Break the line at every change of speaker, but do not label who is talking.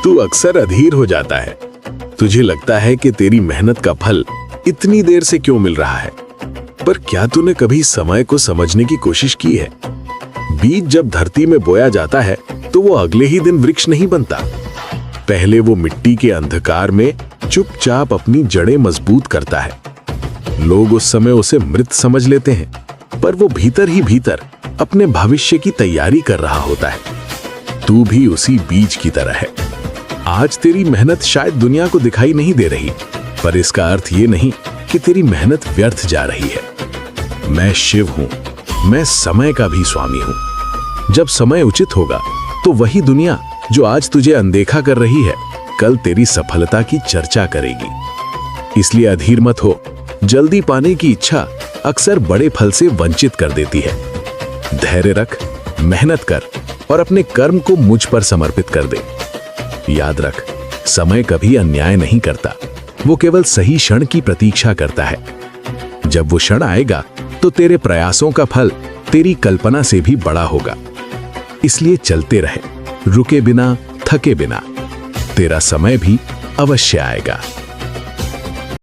तू अक्सर अधीर हो जाता है। तुझे लगता है कि तेरी मेहनत का फल इतनी देर से क्यों मिल रहा है। पर क्या तूने कभी समय को समझने की कोशिश की है? बीज जब धरती में बोया जाता है तो वो अगले ही दिन वृक्ष नहीं बनता। पहले वो मिट्टी के अंधकार में चुपचाप अपनी जड़ें मजबूत करता है। लोग उस समय उसे मृत समझ लेते हैं, पर वो भीतर ही भीतर अपने भविष्य की तैयारी कर रहा होता है। तू भी उसी बीज की तरह है। आज तेरी मेहनत शायद दुनिया को दिखाई नहीं दे रही, पर इसका अर्थ ये नहीं कि तेरी मेहनत व्यर्थ जा रही है। मैं शिव हूं, मैं समय का भी स्वामी हूं। जब समय उचित होगा तो वही दुनिया जो आज तुझे अनदेखा कर रही है, कल तेरी सफलता की चर्चा करेगी। इसलिए अधीर मत हो। जल्दी पाने की इच्छा अक्सर बड़े फल से वंचित कर देती है। धैर्य रख, मेहनत कर और अपने कर्म को मुझ पर समर्पित कर दे। याद रख, समय कभी अन्याय नहीं करता, वो केवल सही क्षण की प्रतीक्षा करता है। जब वो क्षण आएगा तो तेरे प्रयासों का फल तेरी कल्पना से भी बड़ा होगा। इसलिए चलते रहे, रुके बिना, थके बिना। तेरा समय भी अवश्य आएगा।